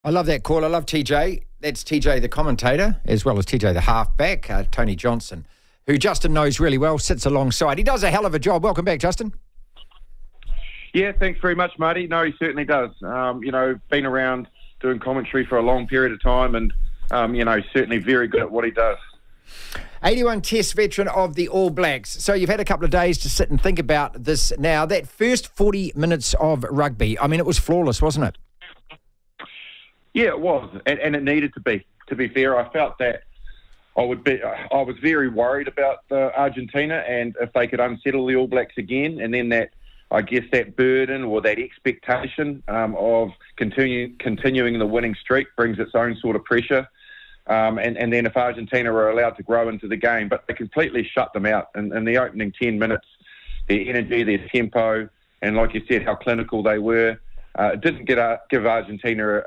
I love that call. I love TJ. That's TJ the commentator, as well as TJ the halfback, Tony Johnson, who Justin knows really well, sits alongside. He does a hell of a job. Welcome back, Justin. Yeah, thanks very much, Marty. No, he certainly does. Been around doing commentary for a long period of time and, certainly very good at what he does. 81 Test veteran of the All Blacks. So you've had a couple of days to sit and think about this now. That first 40 minutes of rugby, I mean, it was flawless, wasn't it? Yeah, it was, and it needed to be. To be fair, I felt that I was very worried about Argentina, and if they could unsettle the All Blacks again, and then that burden or that expectation of continuing the winning streak brings its own sort of pressure. And then if Argentina were allowed to grow into the game, but they completely shut them out in the opening 10 minutes, their energy, their tempo, and like you said, how clinical they were. It didn't give Argentina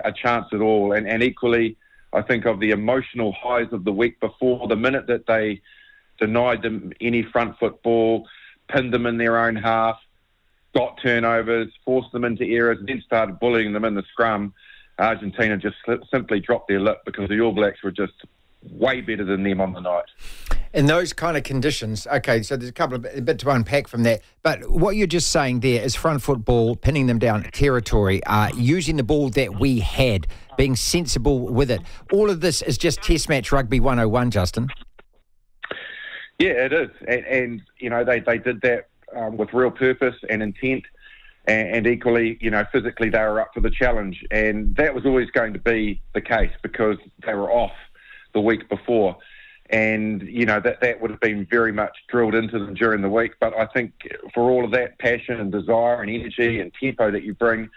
a chance at all. And equally, I think of the emotional highs of the week before, the minute that they denied them any front foot ball, pinned them in their own half, got turnovers, forced them into errors, and then started bullying them in the scrum, Argentina just simply dropped their lip because the All Blacks were just way better than them on the night. In those kind of conditions, okay, so there's a bit to unpack from that. But what you're just saying there is front foot ball, pinning them down territory, using the ball that we had, being sensible with it. All of this is just Test match rugby 101, Justin. Yeah, it is. And they did that with real purpose and intent. And equally, physically they were up for the challenge. And that was always going to be the case because they were off the week before. And, that would have been very much drilled into them during the week. But I think for all of that passion and desire and energy and tempo that you bring,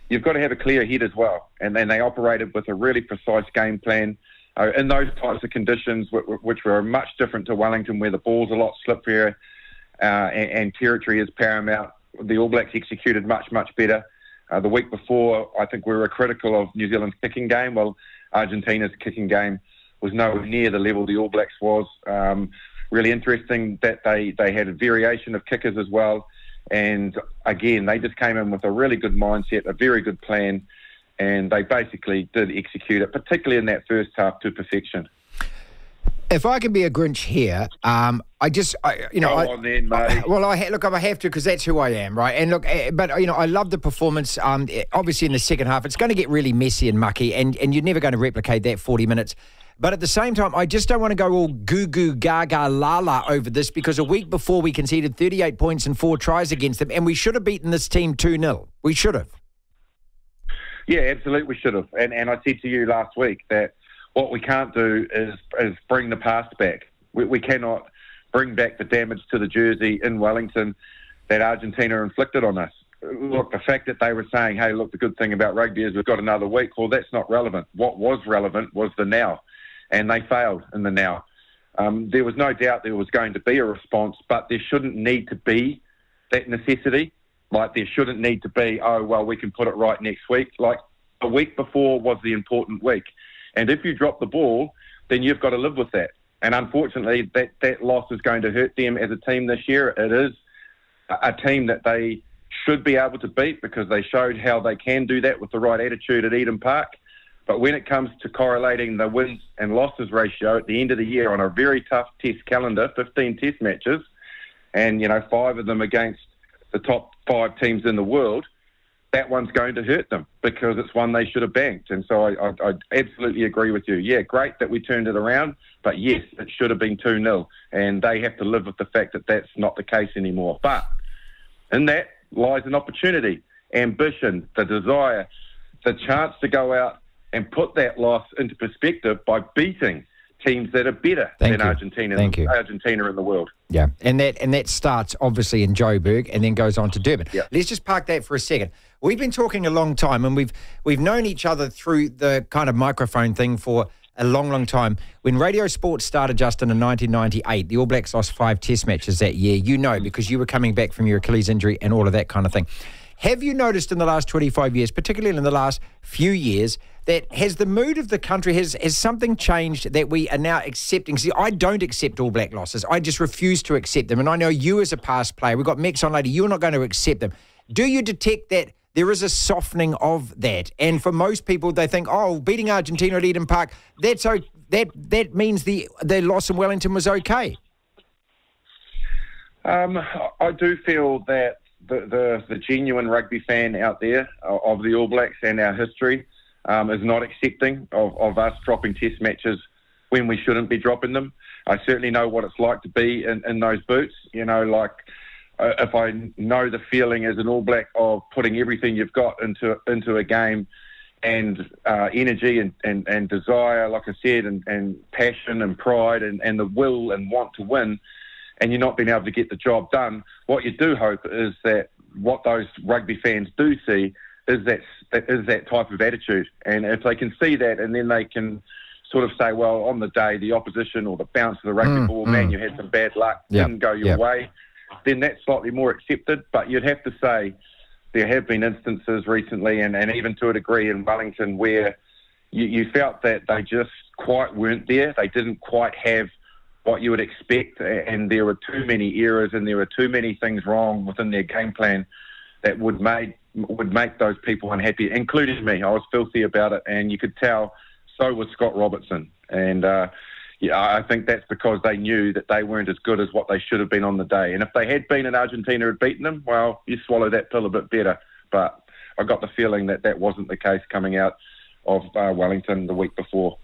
you've got to have a clear head as well. And then they operated with a really precise game plan in those types of conditions, which were much different to Wellington, where the ball's a lot slipperier and territory is paramount. The All Blacks executed much, much better. The week before, I think we were critical of New Zealand's kicking game. Well, Argentina's kicking game was nowhere near the level the All Blacks was. Really interesting that they had a variation of kickers as well. And again, they just came in with a really good mindset, a very good plan, and they basically did execute it, particularly in that first half, to perfection. If I can be a Grinch here, I have to because that's who I am, right? And look, but I love the performance. Obviously, in the second half, it's going to get really messy and mucky, and you're never going to replicate that 40 minutes. But at the same time, I just don't want to go all goo gaga la la over this because a week before we conceded 38 points and 4 tries against them, and we should have beaten this team 2-0. We should have. Yeah, absolutely, we should have. And I said to you last week that what we can't do is bring the past back. We cannot bring back the damage to the jersey in Wellington that Argentina inflicted on us. Look, the fact that they were saying, hey, look, the good thing about rugby is we've got another week, well, that's not relevant. What was relevant was the now, and they failed in the now. There was no doubt there was going to be a response, but there shouldn't need to be that necessity. Like, there shouldn't need to be, oh, well, we can put it right next week. Like, the week before was the important week. And if you drop the ball, then you've got to live with that. And unfortunately, that loss is going to hurt them as a team this year. It is a team that they should be able to beat because they showed how they can do that with the right attitude at Eden Park. But when it comes to correlating the wins and losses ratio at the end of the year on a very tough test calendar, 15 test matches, and, 5 of them against the top 5 teams in the world, that one's going to hurt them because it's one they should have banked. And so I absolutely agree with you. Yeah, great that we turned it around, but yes, it should have been 2-0. And they have to live with the fact that that's not the case anymore. But in that lies an opportunity, ambition, the desire, the chance to go out and put that loss into perspective by beating teams that are better than Argentina in the world. Yeah, and that starts obviously in Joburg and then goes on to Durban. Yeah. Let's just park that for a second. We've been talking a long time, and we've known each other through the kind of microphone thing for a long, long time. When Radio Sports started, Justin, in 1998, the All Blacks lost 5 test matches that year. You know, because you were coming back from your Achilles injury and all of that kind of thing. Have you noticed in the last 25 years, particularly in the last few years, that has the mood of the country, has something changed that we are now accepting? See, I don't accept All Black losses. I just refuse to accept them. And I know you as a past player, we've got Mex on later, you're not going to accept them. Do you detect that there is a softening of that. And for most people, they think, oh, beating Argentina at Eden Park, that means the loss in Wellington was okay. I do feel that the genuine rugby fan out there of the All Blacks and our history is not accepting of us dropping test matches when we shouldn't be dropping them. I certainly know what it's like to be in those boots. You know, like if I know the feeling as an All Black of putting everything you've got into a game and energy and desire, like I said, and passion and pride and the will and want to win, and you're not being able to get the job done, what you do hope is that what those rugby fans do see is that type of attitude. And if they can see that, and then they can sort of say, well, on the day, the opposition or the bounce of the rugby ball, man, you had some bad luck, didn't go your way, then that's slightly more accepted. But you'd have to say there have been instances recently, and even to a degree in Wellington, where you felt that they just quite weren't there. They didn't quite have what you would expect, and there were too many errors and there were too many things wrong within their game plan that would make those people unhappy, including me. I was filthy about it, and you could tell so was Scott Robertson. And I think that's because they knew that they weren't as good as what they should have been on the day. And if they had been and Argentina had beaten them, well, you swallow that pill a bit better. But I got the feeling that wasn't the case coming out of Wellington the week before.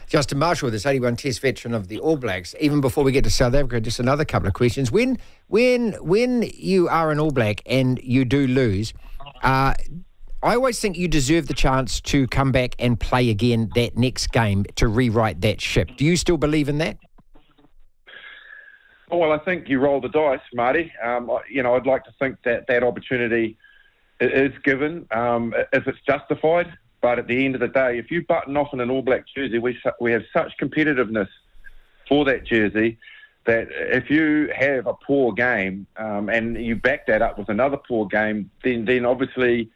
Justin Marshall, this 81 Test veteran of the All Blacks. Even before we get to South Africa, just another couple of questions. When you are an All Black and you do lose, I always think you deserve the chance to come back and play again that next game to rewrite that ship. Do you still believe in that? Well, I think you roll the dice, Marty. I'd like to think that opportunity is given if it's justified. But at the end of the day, if you button off in an All Black jersey, we have such competitiveness for that jersey that if you have a poor game and you back that up with another poor game, then obviously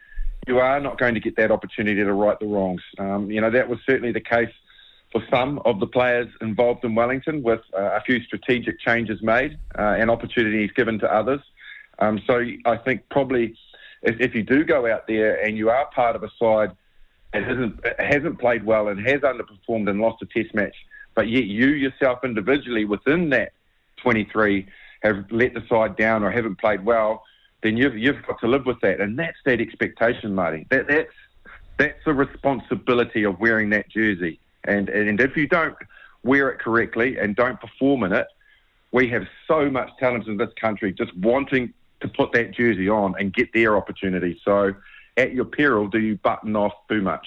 you are not going to get that opportunity to right the wrongs. That was certainly the case for some of the players involved in Wellington, with a few strategic changes made and opportunities given to others. So I think probably if you do go out there and you are part of a side that hasn't played well and has underperformed and lost a test match, but yet you yourself individually within that 23 have let the side down or haven't played well, then you've got to live with that. And that's that expectation, Marty. That's the responsibility of wearing that jersey. And if you don't wear it correctly and don't perform in it, we have so much talent in this country just wanting to put that jersey on and get their opportunity. So at your peril, do you button off too much?